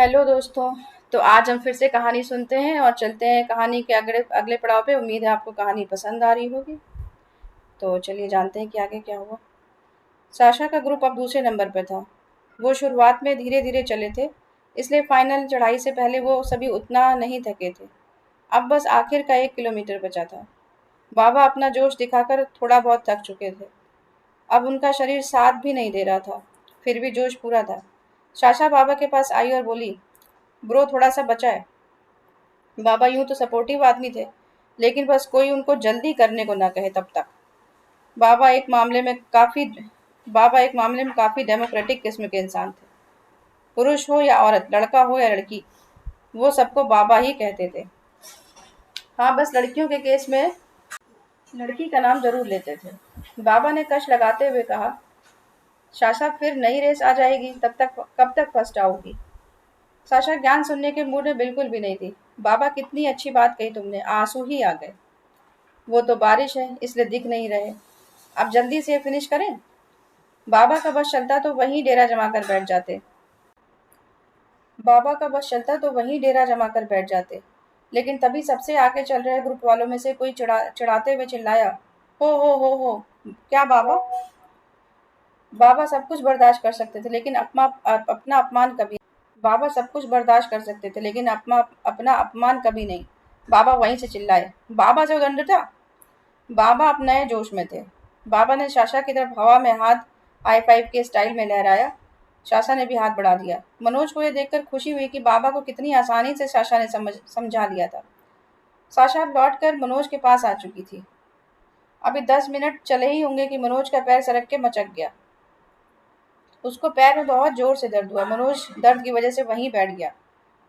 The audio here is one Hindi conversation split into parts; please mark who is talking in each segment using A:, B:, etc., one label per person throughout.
A: हेलो दोस्तों। तो आज हम फिर से कहानी सुनते हैं और चलते हैं कहानी के अगले अगले पड़ाव पे। उम्मीद है आपको कहानी पसंद आ रही होगी। तो चलिए जानते हैं कि आगे क्या हुआ। साशा का ग्रुप अब दूसरे नंबर पर था। वो शुरुआत में धीरे धीरे चले थे, इसलिए फाइनल चढ़ाई से पहले वो सभी उतना नहीं थके थे। अब बस आखिर का 1 किलोमीटर बचा था। बाबा अपना जोश दिखाकर थोड़ा बहुत थक चुके थे। अब उनका शरीर साथ भी नहीं दे रहा था, फिर भी जोश पूरा था। साशा बाबा के पास आई और बोली, ब्रो थोड़ा सा बचा है। बाबा यूं तो सपोर्टिव आदमी थे, लेकिन बस कोई उनको जल्दी करने को ना कहे तब तक। बाबा एक मामले में काफी बाबा एक मामले में काफी डेमोक्रेटिक किस्म के इंसान थे। पुरुष हो या औरत, लड़का हो या लड़की, वो सबको बाबा ही कहते थे। हाँ, बस लड़कियों के केस में लड़की का नाम जरूर लेते थे। बाबा ने कश लगाते हुए कहा, साशा फिर नई रेस आ जाएगी, तब तक कब तक फर्स्ट आओगी। साशा ज्ञान सुनने के मूड में बिल्कुल भी नहीं थी। बाबा कितनी अच्छी बात कही तुमने, आंसू ही आ गए। वो तो बारिश है इसलिए दिख नहीं रहे। अब जल्दी से फिनिश करें। बाबा का बस चलता तो वहीं डेरा जमा कर बैठ जाते। बाबा का बस चलता तो वहीं डेरा जमा कर बैठ जाते। लेकिन तभी सबसे आगे चल रहे ग्रुप वालों में से कोई चिढ़ाते हुए चिल्लाया, हो क्या बाबा। बाबा सब कुछ बर्दाश्त कर सकते थे, लेकिन अपना अपमान कभी। बाबा सब कुछ बर्दाश्त कर सकते थे, लेकिन अपना अपमान कभी नहीं। बाबा वहीं से चिल्लाए, बाबा से उदंड था। बाबा अब नए जोश में थे। बाबा ने साशा की तरफ हवा में हाथ हाई फाइव के स्टाइल में लहराया। साशा ने भी हाथ बढ़ा दिया। मनोज को यह देखकर खुशी हुई कि बाबा को कितनी आसानी से साशा ने समझा लिया था। साशा लौट कर मनोज के पास आ चुकी थी। अभी 10 मिनट चले ही होंगे कि मनोज का पैर सरक के मचक गया। उसको पैर में बहुत जोर से दर्द हुआ। मनोज दर्द की वजह से वहीं बैठ गया।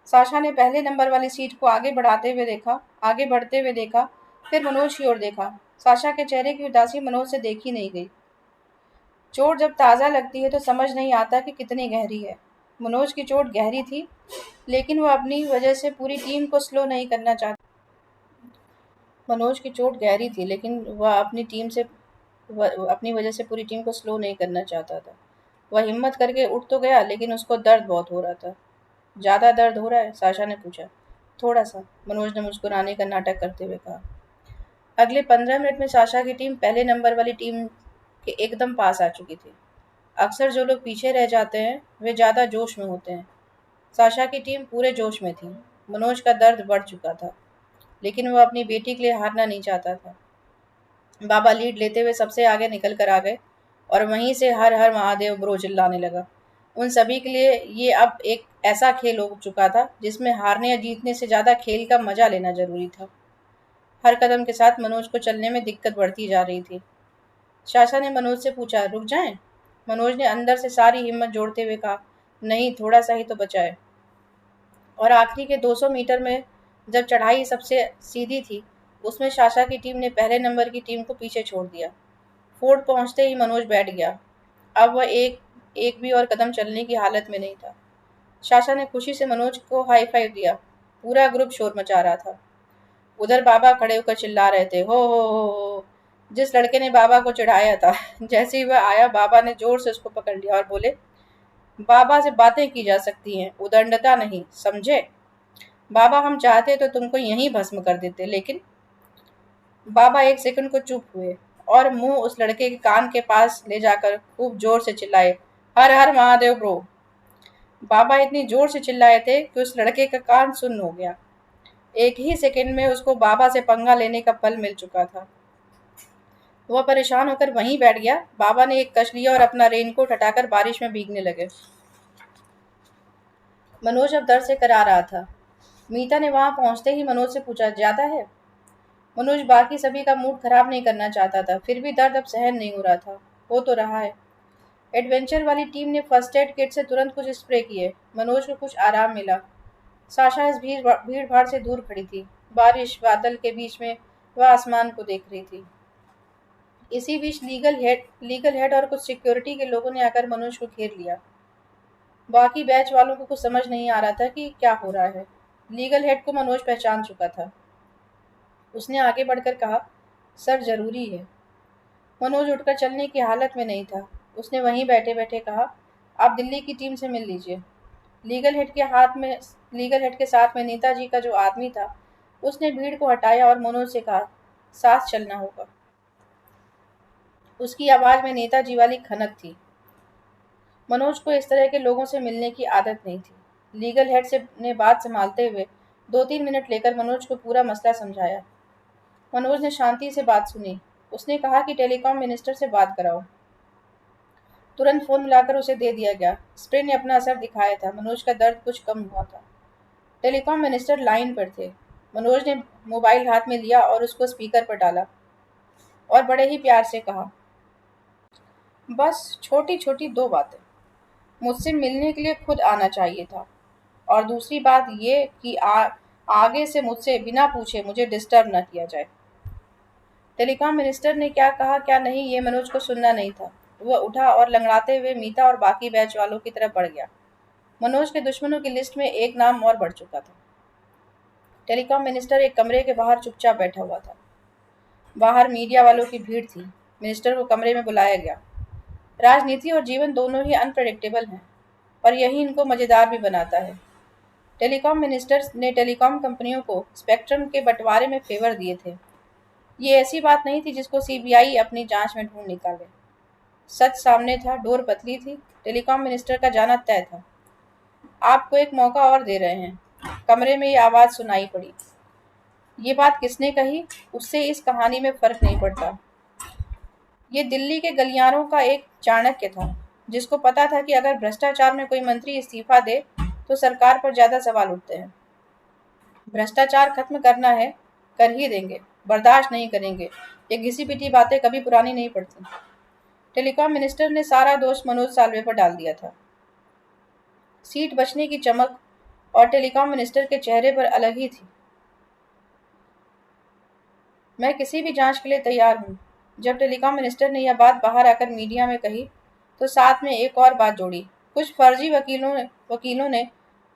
A: साशा ने पहले नंबर वाली सीट को आगे बढ़ते हुए देखा, फिर मनोज की ओर देखा। साशा के चेहरे की उदासी मनोज से देखी नहीं गई। चोट जब ताज़ा लगती है तो समझ नहीं आता कि कितनी गहरी है। मनोज की चोट गहरी थी, लेकिन वह अपनी वजह से पूरी टीम को स्लो नहीं करना चाहता। मनोज की चोट गहरी थी, लेकिन वह अपनी वजह से पूरी टीम को स्लो नहीं करना चाहता था। वह हिम्मत करके उठ तो गया, लेकिन उसको दर्द बहुत हो रहा था। ज़्यादा दर्द हो रहा है? साशा ने पूछा। थोड़ा सा, मनोज ने मुस्कुराने का नाटक करते हुए कहा। अगले 15 मिनट में साशा की टीम पहले नंबर वाली टीम के एकदम पास आ चुकी थी। अक्सर जो लोग पीछे रह जाते हैं वे ज़्यादा जोश में होते हैं। साशा की टीम पूरे जोश में थी। मनोज का दर्द बढ़ चुका था, लेकिन वह अपनी बेटी के लिए हारना नहीं चाहता था। बाबा लीड लेते हुए सबसे आगे निकल कर आ गए और वहीं से हर हर महादेव ब्रो चिल्लाने लगा। उन सभी के लिए ये अब एक ऐसा खेल हो चुका था जिसमें हारने या जीतने से ज़्यादा खेल का मजा लेना जरूरी था। हर कदम के साथ मनोज को चलने में दिक्कत बढ़ती जा रही थी। शाशा ने मनोज से पूछा, रुक जाएं? मनोज ने अंदर से सारी हिम्मत जोड़ते हुए कहा, नहीं, थोड़ा सा ही तो बचा है। और आखिरी के 200 मीटर में जब चढ़ाई सबसे सीधी थी, उसमें शाशा की टीम ने पहले नंबर की टीम को पीछे छोड़ दिया। फोर्ड पहुंचते ही मनोज बैठ गया। अब वह एक एक भी और कदम चलने की हालत में नहीं था। शाशा ने खुशी से मनोज को हाई फाइव दिया। पूरा ग्रुप शोर मचा रहा था। उधर बाबा खड़े होकर चिल्ला रहे थे, हो। जिस लड़के ने बाबा को चिढ़ाया था, जैसे ही वह आया बाबा ने जोर से उसको पकड़ लिया और बोले, बाबा से बातें की जा सकती हैं, उदंडता नहीं, समझे। बाबा हम चाहते तो तुमको यहीं भस्म कर देते, लेकिन। बाबा एक सेकंड को चुप हुए और मुंह उस लड़के के कान के पास ले जाकर खूब जोर से चिल्लाए, हर हर महादेव ब्रो। बाबा इतनी जोर से चिल्लाए थे कि उस लड़के का कान सुन्न हो गया। एक ही सेकंड में उसको बाबा से पंगा लेने का फल मिल चुका था। वह परेशान होकर वहीं बैठ गया। बाबा ने एक कश लिया और अपना रेनकोट हटाकर बारिश में भीगने लगे। मनोज अब दर्द से करा रहा था। मीता ने वहां पहुंचते ही मनोज से पूछा, ज्यादा है? मनोज बाकी सभी का मूड खराब नहीं करना चाहता था, फिर भी दर्द अब सहन नहीं हो रहा था। हो तो रहा है। एडवेंचर वाली टीम ने फर्स्ट एड किट से तुरंत कुछ स्प्रे किए। मनोज को कुछ आराम मिला। साशा इस भीड़ भाड़ से दूर खड़ी थी। बारिश बादल के बीच में वह आसमान को देख रही थी। इसी बीच लीगल हेड और कुछ सिक्योरिटी के लोगों ने आकर मनोज को घेर लिया। बाकी बैच वालों को कुछ समझ नहीं आ रहा था कि क्या हो रहा है। लीगल हेड को मनोज पहचान चुका था। उसने आगे बढ़कर कहा, सर जरूरी है। मनोज उठकर चलने की हालत में नहीं था। उसने वहीं बैठे बैठे कहा, आप दिल्ली की टीम से मिल लीजिए। लीगल हेड के साथ में नेताजी का जो आदमी था, उसने भीड़ को हटाया और मनोज से कहा, साथ चलना होगा। उसकी आवाज में नेताजी वाली खनक थी। मनोज को इस तरह के लोगों से मिलने की आदत नहीं थी। लीगल हेड से ने बात संभालते हुए 2-3 मिनट लेकर मनोज को पूरा मसला समझाया। मनोज ने शांति से बात सुनी। उसने कहा कि टेलीकॉम मिनिस्टर से बात कराओ। तुरंत फोन मिलाकर उसे दे दिया गया। स्प्रे ने अपना असर दिखाया था। मनोज का दर्द कुछ कम हुआ था। टेलीकॉम मिनिस्टर लाइन पर थे। मनोज ने मोबाइल हाथ में लिया और उसको स्पीकर पर डाला और बड़े ही प्यार से कहा, बस छोटी छोटी 2 बातें। मुझसे मिलने के लिए खुद आना चाहिए था, और दूसरी बात ये कि आगे से मुझसे बिना पूछे मुझे डिस्टर्ब न किया जाए। टेलीकॉम मिनिस्टर ने क्या कहा क्या नहीं ये मनोज को सुनना नहीं था। वह उठा और लंगड़ाते हुए मीता और बाकी बैच वालों की तरफ बढ़ गया। मनोज के दुश्मनों की लिस्ट में एक नाम और बढ़ चुका था। टेलीकॉम मिनिस्टर एक कमरे के बाहर चुपचाप बैठा हुआ था। बाहर मीडिया वालों की भीड़ थी। मिनिस्टर को कमरे में बुलाया गया। राजनीति और जीवन दोनों ही अनप्रेडिक्टेबल हैं, और यही इनको मजेदार भी बनाता है। टेलीकॉम मिनिस्टर ने टेलीकॉम कंपनियों को स्पेक्ट्रम के बंटवारे में फेवर दिए थे। ये ऐसी बात नहीं थी जिसको सीबीआई अपनी जांच में ढूंढ निकाले। सच सामने था, डोर पतली थी, टेलीकॉम मिनिस्टर का जाना तय था। आपको एक मौका और दे रहे हैं। कमरे में ये आवाज सुनाई पड़ी। ये बात किसने कही, उससे इस कहानी में फर्क नहीं पड़ता। ये दिल्ली के गलियारों का एक चाणक्य था, जिसको पता था कि अगर भ्रष्टाचार में कोई मंत्री इस्तीफा दे तो सरकार पर ज्यादा सवाल उठते हैं। भ्रष्टाचार खत्म करना है, कर ही देंगे, बर्दाश्त नहीं करेंगे। ये घिसी पिटी बातें कभी पुरानी नहीं पड़ती। टेलीकॉम मिनिस्टर ने सारा दोष मनोज साल्वे पर डाल दिया था। सीट बचने की चमक और टेलीकॉम मिनिस्टर के चेहरे पर अलग ही थी। मैं किसी भी जांच के लिए तैयार हूँ। जब टेलीकॉम मिनिस्टर ने यह बात बाहर आकर मीडिया में कही, तो साथ में एक और बात जोड़ी। कुछ फर्जी वकीलों ने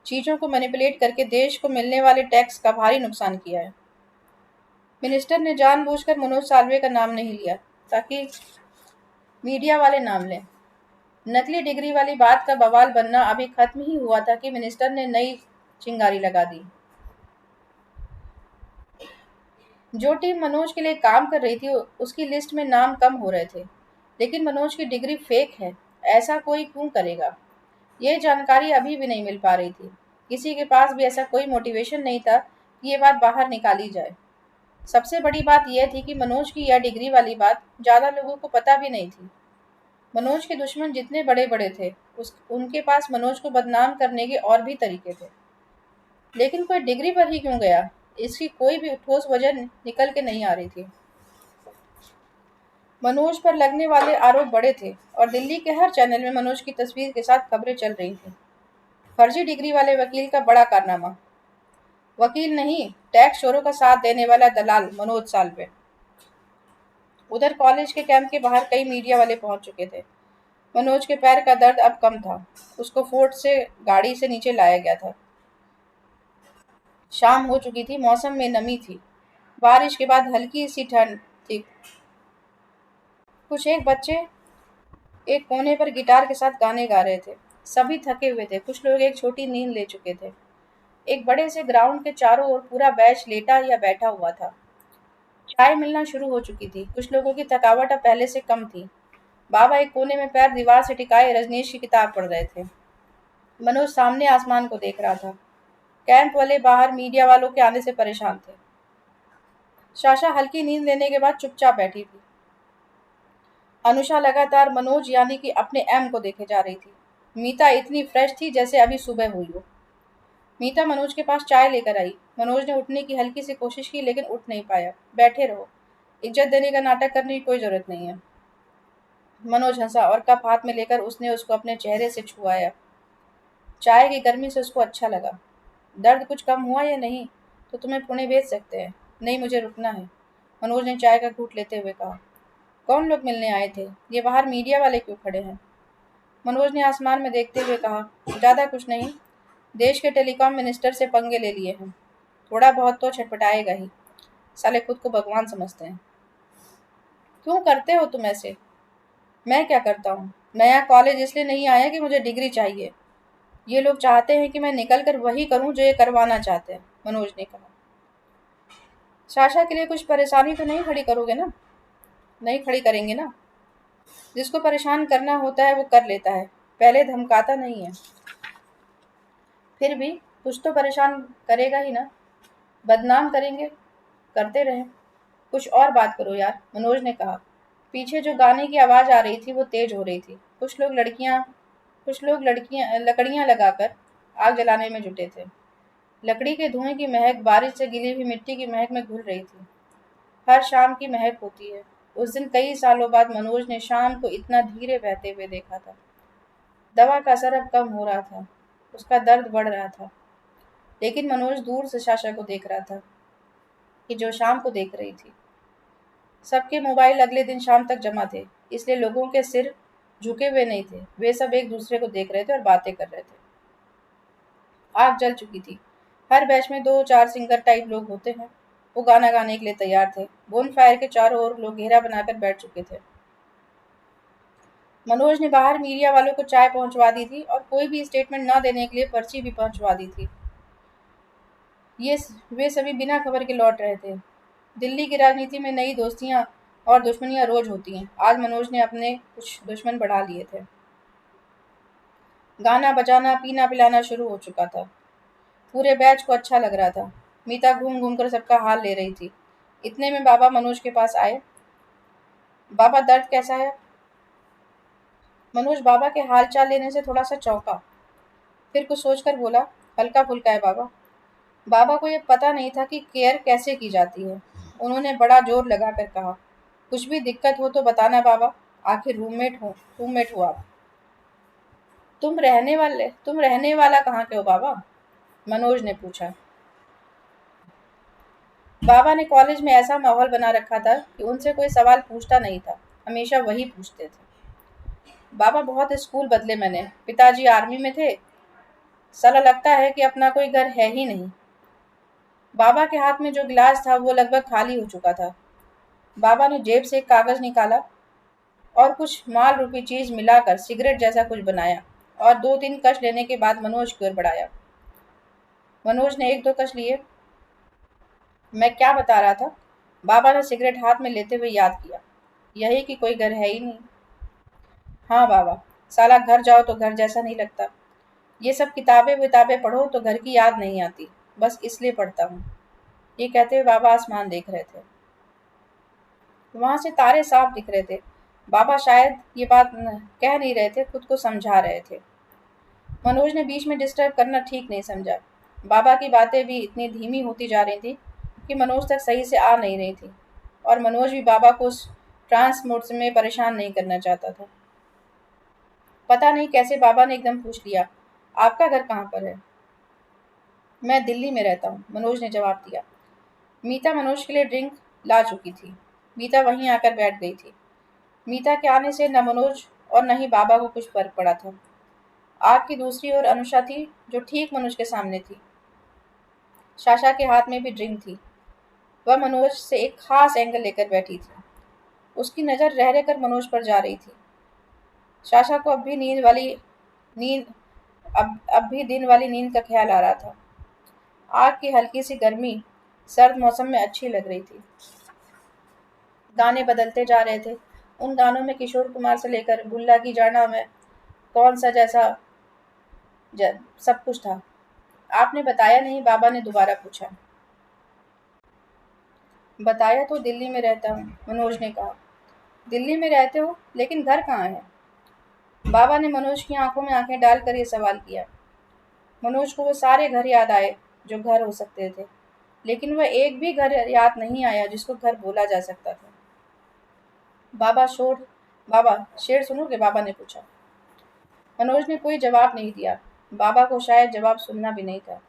A: चीजों को मैनिपुलेट करके देश को मिलने वाले टैक्स का भारी नुकसान किया है। मिनिस्टर ने जानबूझकर मनोज साल्वे का नाम नहीं लिया, ताकि मीडिया वाले नाम लें। नकली डिग्री वाली बात का बवाल बनना अभी खत्म ही हुआ था कि मिनिस्टर ने नई चिंगारी लगा दी। जो टीम मनोज के लिए काम कर रही थी, उसकी लिस्ट में नाम कम हो रहे थे। लेकिन मनोज की डिग्री फेक है, ऐसा कोई क्यों करेगा? ये जानकारी अभी भी नहीं मिल पा रही थी। किसी के पास भी ऐसा कोई मोटिवेशन नहीं था कि ये बात बाहर निकाली जाए। सबसे बड़ी बात यह थी कि मनोज की यह डिग्री वाली बात ज्यादा लोगों को पता भी नहीं थी। मनोज के दुश्मन जितने बड़े बड़े थे, उनके पास मनोज को बदनाम करने के और भी तरीके थे। लेकिन कोई डिग्री पर ही क्यों गया, इसकी कोई भी ठोस वजह निकल के नहीं आ रही थी। मनोज पर लगने वाले आरोप बड़े थे, और दिल्ली के हर चैनल में मनोज की तस्वीर के साथ खबरें चल रही थी। फर्जी डिग्री वाले वकील का बड़ा कारनामा। वकील नहीं, टैक्स चोरों का साथ देने वाला दलाल मनोज साल्वे। उधर कॉलेज के कैंप के बाहर कई मीडिया वाले पहुंच चुके थे। मनोज के पैर का दर्द अब कम था। उसको फोर्ट से गाड़ी से नीचे लाया गया था। शाम हो चुकी थी, मौसम में नमी थी। बारिश के बाद हल्की सी ठंड थी। कुछ एक बच्चे एक कोने पर गिटार के साथ गाने गा रहे थे। सभी थके हुए थे। कुछ लोग एक छोटी नींद ले चुके थे। एक बड़े से ग्राउंड के चारों ओर पूरा बैच लेटा या बैठा हुआ था। चाय मिलना शुरू हो चुकी थी। कुछ लोगों की थकावट अब पहले से कम थी। बाबा एक कोने में पैर दीवार से टिकाए रजनीश की किताब पढ़ रहे थे। मनोज सामने आसमान को देख रहा था। कैंप वाले बाहर मीडिया वालों के आने से परेशान थे। साशा हल्की नींद लेने के बाद चुपचाप बैठी थी। अनुषा लगातार मनोज यानी कि अपने एम को देखे जा रही थी। मीता इतनी फ्रेश थी जैसे अभी सुबह हुई हो। मीता मनोज के पास चाय लेकर आई। मनोज ने उठने की हल्की सी कोशिश की, लेकिन उठ नहीं पाया। बैठे रहो, इज्जत देने का नाटक करने की कोई जरूरत नहीं है। मनोज हंसा और कप हाथ में लेकर उसने उसको अपने चेहरे से छुआया। चाय की गर्मी से उसको अच्छा लगा। दर्द कुछ कम हुआ या नहीं, तो तुम्हें पुणे भेज सकते हैं। नहीं, मुझे रुकना है, मनोज ने चाय का घूंट लेते हुए कहा। कौन लोग मिलने आए थे? ये बाहर मीडिया वाले क्यों खड़े हैं? मनोज ने आसमान में देखते हुए कहा, ज्यादा कुछ नहीं, देश के टेलीकॉम मिनिस्टर से पंगे ले लिए हैं। थोड़ा बहुत तो छटपटाएगा ही, साले खुद को भगवान समझते हैं। क्यों करते हो तुम ऐसे? मैं क्या करता हूँ? नया कॉलेज इसलिए नहीं आया कि मुझे डिग्री चाहिए। ये लोग चाहते हैं कि मैं निकल कर वही करूं जो ये करवाना चाहते हैं, मनोज ने कहा। साशा के लिए कुछ परेशानी तो नहीं खड़ी करोगे ना? नहीं खड़ी करेंगे ना। जिसको परेशान करना होता है वो कर लेता है, पहले धमकाता नहीं है। फिर भी कुछ तो परेशान करेगा ही ना। बदनाम करेंगे, करते रहे। कुछ और बात करो यार, मनोज ने कहा। पीछे जो गाने की आवाज आ रही थी वो तेज हो रही थी। कुछ लोग लड़कियां लकड़ियां लगाकर आग जलाने में जुटे थे। लकड़ी के धुएं की महक बारिश से गिली हुई मिट्टी की महक में घुल रही थी। हर शाम की महक होती है। उस दिन कई सालों बाद मनोज ने शाम को इतना धीरे बहते हुए देखा था। दवा का असर अब कम हो रहा था। उसका दर्द बढ़ रहा था। लेकिन मनोज दूर से साशा को देख रहा था, कि जो शाम को देख रही थी। सबके मोबाइल अगले दिन शाम तक जमा थे, इसलिए लोगों के सिर झुके हुए नहीं थे। वे सब एक दूसरे को देख रहे थे और बातें कर रहे थे। आग जल चुकी थी। हर बैच में 2-4 सिंगर टाइप लोग होते हैं। वो गाना गाने के लिए तैयार थे। बोन फायर के चारों ओर लोग घेरा बनाकर बैठ चुके थे। मनोज ने बाहर मीडिया वालों को चाय पहुंचवा दी थी और कोई भी स्टेटमेंट न देने के लिए पर्ची भी पहुंचवा दी थी। ये वे सभी बिना खबर के लौट रहे थे। दिल्ली की राजनीति में नई दोस्तियां और दुश्मनियां रोज होती हैं। आज मनोज ने अपने कुछ दुश्मन बढ़ा लिए थे। गाना बजाना पीना पिलाना शुरू हो चुका था। पूरे बैच को अच्छा लग रहा था। मीता घूम घूम कर सबका हाल ले रही थी। इतने में बाबा मनोज के पास आए। बाबा, दर्द कैसा है? मनोज बाबा के हाल चाल लेने से थोड़ा सा चौंका। फिर कुछ सोचकर बोला, हल्का फुल्का है बाबा। बाबा को यह पता नहीं था कि केयर कैसे की जाती है। उन्होंने बड़ा जोर लगाकर कहा, कुछ भी दिक्कत हो तो बताना बाबा, आखिर रूममेट हो आप। तुम रहने वाला कहाँ के हो बाबा? मनोज ने पूछा। बाबा ने कॉलेज में ऐसा माहौल बना रखा था कि उनसे कोई सवाल पूछता नहीं था, हमेशा वही पूछते थे। बाबा, बहुत स्कूल बदले मैंने। पिताजी आर्मी में थे। साला लगता है कि अपना कोई घर है ही नहीं। बाबा के हाथ में जो गिलास था वो लगभग खाली हो चुका था। बाबा ने जेब से एक कागज निकाला और कुछ माल रूपी चीज मिलाकर सिगरेट जैसा कुछ बनाया और 2-3 कश लेने के बाद मनोज की ओर बढ़ाया। मनोज ने 1-2 कश लिए। मैं क्या बता रहा था? बाबा ने सिगरेट हाथ में लेते हुए याद किया। यही कि कोई घर है ही नहीं। हाँ बाबा, साला घर जाओ तो घर जैसा नहीं लगता। ये सब किताबें विताबें पढ़ो तो घर की याद नहीं आती, बस इसलिए पढ़ता हूँ। ये कहते हुए बाबा आसमान देख रहे थे। वहां से तारे साफ दिख रहे थे। बाबा शायद ये बात कह नहीं रहे थे, खुद को समझा रहे थे। मनोज ने बीच में डिस्टर्ब करना ठीक नहीं समझा। बाबा की बातें भी इतनी धीमी होती जा रही थी कि मनोज तक सही से आ नहीं रही थी, और मनोज भी बाबा को उस ट्रांस मोड में परेशान नहीं करना चाहता था। पता नहीं कैसे बाबा ने एकदम पूछ लिया, आपका घर कहाँ पर है? मैं दिल्ली में रहता हूँ, मनोज ने जवाब दिया। मीता मनोज के लिए ड्रिंक ला चुकी थी। मीता वहीं आकर बैठ गई थी। मीता के आने से न मनोज और न ही बाबा को कुछ फर्क पड़ा था। आग की दूसरी ओर अनुषा थी, जो ठीक मनोज के सामने थी। साशा के हाथ में भी ड्रिंक थी। वह मनोज से एक खास एंगल लेकर बैठी थी। उसकी नज़र रह रहकर मनोज पर जा रही थी। साशा को नींद अब भी दिन वाली नींद का ख्याल आ रहा था। आग की हल्की सी गर्मी सर्द मौसम में अच्छी लग रही थी। गाने बदलते जा रहे थे। उन गानों में किशोर कुमार से लेकर गुल्ला की जाना में कौन सा जैसा सब कुछ था। आपने बताया नहीं, बाबा ने दोबारा पूछा। बताया तो दिल्ली में रहता हूँ, मनोज ने कहा। दिल्ली में रहते हो, लेकिन घर कहाँ है? बाबा ने मनोज की आंखों में आंखें डालकर ये सवाल किया। मनोज को वो सारे घर याद आए जो घर हो सकते थे, लेकिन वह एक भी घर याद नहीं आया जिसको घर बोला जा सकता था। बाबा शोर बाबा शेर सुनोगे? बाबा ने पूछा। मनोज ने कोई जवाब नहीं दिया। बाबा को शायद जवाब सुनना भी नहीं था।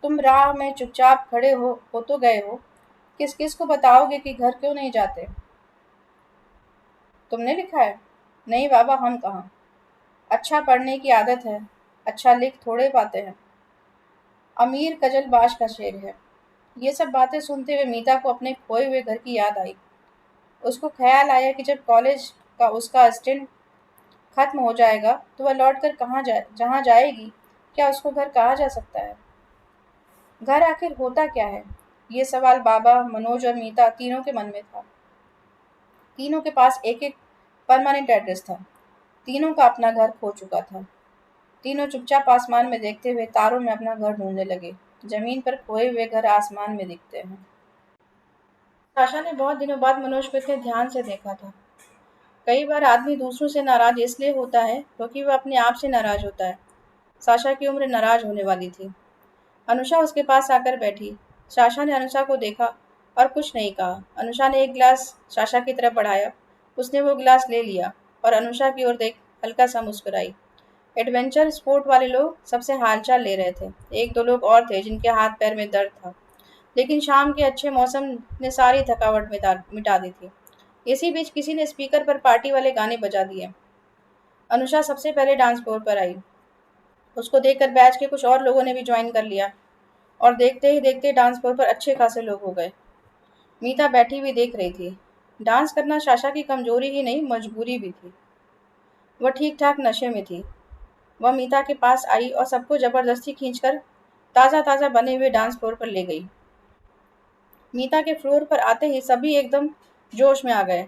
A: तुम राह में चुपचाप खड़े हो तो गए हो, किस किस को बताओगे कि घर क्यों नहीं जाते? तुमने लिखा है? नहीं बाबा, हम कहाँ। अच्छा पढ़ने की आदत है, अच्छा लिख थोड़े पाते हैं। अमीर कजलबाज का शेर है। ये सब बातें सुनते हुए मीता को अपने खोए हुए घर की याद आई। उसको ख्याल आया कि जब कॉलेज का उसका स्टैंड खत्म हो जाएगा तो वह लौट कर कहाँ जाए, जहाँ जाएगी क्या उसको घर कहा जा सकता है? घर आखिर होता क्या है? ये सवाल बाबा, मनोज और मीता तीनों के मन में था। तीनों के पास एक एक परमानेंट एड्रेस था। तीनों का अपना घर खो चुका था। तीनों चुपचाप आसमान में देखते हुए तारों में अपना घर ढूंढने लगे। जमीन पर खोए हुए घर आसमान में दिखते हैं। साशा ने बहुत दिनों बाद मनोज को इतने ध्यान से देखा था। कई बार आदमी दूसरों से नाराज इसलिए होता है क्योंकि वह अपने आप से नाराज होता है। साशा की उम्र नाराज होने वाली थी। अनुषा उसके पास आकर बैठी। साशा ने अनुषा को देखा और कुछ नहीं कहा। अनुषा ने एक गिलास साशा की तरफ बढ़ाया। उसने वो गिलास ले लिया और अनुषा की ओर देख हल्का सा मुस्कुराई। एडवेंचर स्पोर्ट वाले लोग सबसे हालचाल ले रहे थे। एक दो लोग और थे जिनके हाथ पैर में दर्द था, लेकिन शाम के अच्छे मौसम ने सारी थकावट मिटा दी थी। इसी बीच किसी ने स्पीकर पर पार्टी वाले गाने बजा दिए। अनुषा सबसे पहले डांस फ्लोर पर आई। उसको देखकर बैच के कुछ और लोगों ने भी ज्वाइन कर लिया और देखते ही देखते डांस फ्लोर पर अच्छे खासे लोग हो गए। मीता बैठी हुई देख रही थी। डांस करना साशा की कमजोरी ही नहीं, मजबूरी भी थी। वह ठीक ठाक नशे में थी। वह मीता के पास आई और सबको जबरदस्ती खींचकर ताजा ताजा बने हुए डांस फ्लोर पर ले गई। मीता के फ्लोर पर आते ही सभी एकदम जोश में आ गए।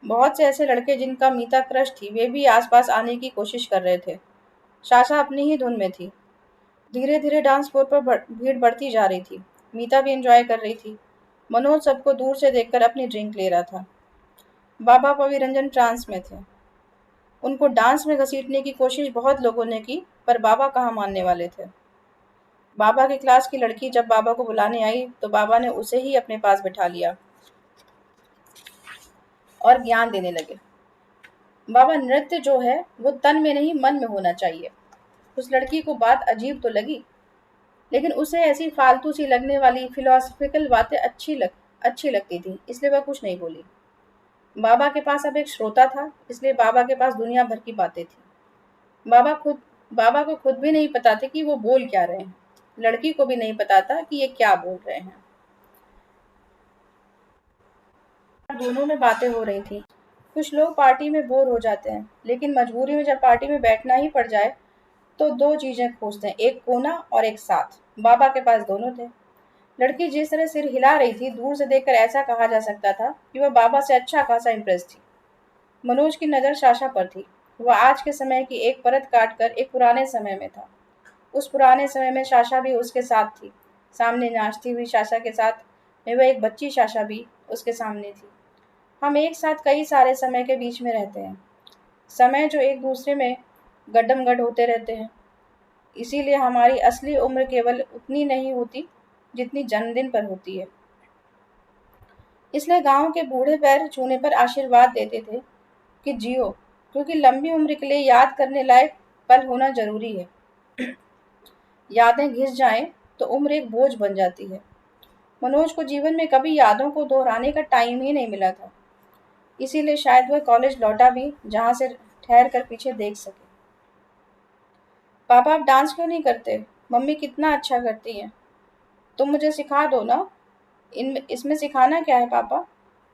A: बहुत से ऐसे लड़के जिनका मीता क्रश थी, वे भी आसपास आने की कोशिश कर रहे थे। साशा अपनी ही धुन में थी। धीरे धीरे डांस फ्लोर पर भीड़ बढ़ती जा रही थी। मीता भी एंजॉय कर रही थी। मनोज सबको दूर से देखकर अपनी ड्रिंक ले रहा था। बाबा पवी रंजन ट्रांस में थे। उनको डांस में घसीटने की कोशिश बहुत लोगों ने की, पर बाबा कहाँ मानने वाले थे। बाबा की क्लास की लड़की जब बाबा को बुलाने आई तो बाबा ने उसे ही अपने पास बिठा लिया और ज्ञान देने लगे। बाबा, नृत्य जो है वो तन में नहीं मन में होना चाहिए। उस लड़की को बात अजीब तो लगी, लेकिन उसे ऐसी फालतू सी लगने वाली फिलोसफिकल बातें अच्छी लगती थी, इसलिए वह कुछ नहीं बोली। बाबा के पास अब एक श्रोता था, इसलिए बाबा के पास दुनिया भर की बातें थी। बाबा खुद बाबा को खुद भी नहीं पता था कि वो बोल क्या रहे हैं। लड़की को भी नहीं पता था कि ये क्या बोल रहे हैं। दोनों में बातें हो रही थी। कुछ लोग पार्टी में बोर हो जाते हैं, लेकिन मजबूरी में जब पार्टी में बैठना ही पड़ जाए तो दो चीजें खोजते हैं, एक कोना और एक साथ। बाबा के पास दोनों थे। लड़की जिस तरह सिर हिला रही थी, दूर से देखकर ऐसा कहा जा सकता था कि वह बाबा से अच्छा खासा इम्प्रेस थी। मनोज की नज़र साशा पर थी। वह आज के समय की एक परत काट कर एक पुराने समय में था। उस पुराने समय में साशा भी उसके साथ थी। सामने नाचती हुई साशा के साथ में वह एक बच्ची साशा भी उसके सामने थी। हम एक साथ कई सारे समय के बीच में रहते हैं, समय जो एक दूसरे में गड्डमगड होते रहते हैं। इसीलिए हमारी असली उम्र केवल उतनी नहीं होती जितनी जन्मदिन पर होती है। इसलिए गांव के बूढ़े पैर छूने पर आशीर्वाद देते थे कि जियो, क्योंकि लंबी उम्र के लिए याद करने लायक पल होना जरूरी है। यादें घिस जाएं तो उम्र एक बोझ बन जाती है। मनोज को जीवन में कभी यादों को दोहराने का टाइम ही नहीं मिला था। इसीलिए शायद वह कॉलेज लौटा भी, जहां से ठहर कर पीछे देख सके। पापा, आप डांस क्यों नहीं करते? मम्मी कितना अच्छा करती हैं। तुम मुझे सिखा दो ना। इसमें सिखाना क्या है पापा?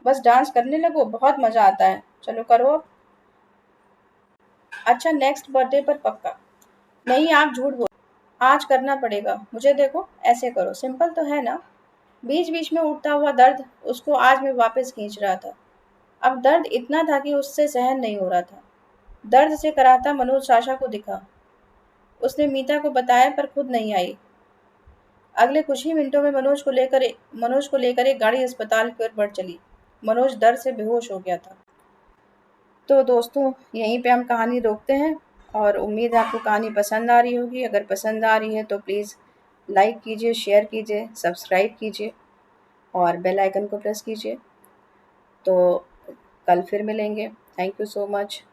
A: बस डांस करने लगो, बहुत मजा आता है। चलो करो अब। अच्छा, नेक्स्ट बर्थडे पर पक्का। नहीं, आप झूठ बोल। आज करना पड़ेगा। मुझे देखो, ऐसे करो। सिंपल तो है ना? बीच बीच में उठता हुआ दर्द उसको आज में वापस खींच रहा था। अब दर्द इतना था कि उससे सहन नहीं हो रहा था। दर्द से कराहता मनोज साशा को दिखा। उसने मीता को बताया पर खुद नहीं आई। अगले कुछ ही मिनटों में मनोज को लेकर एक गाड़ी अस्पताल की ओर बढ़ चली। मनोज दर्द से बेहोश हो गया था। तो दोस्तों, यहीं पे हम कहानी रोकते हैं और उम्मीद है आपको कहानी पसंद आ रही होगी। अगर पसंद आ रही है तो प्लीज़ लाइक कीजिए, शेयर कीजिए, सब्सक्राइब कीजिए और बेल आइकन को प्रेस कीजिए। तो कल फिर मिलेंगे। Thank you so much.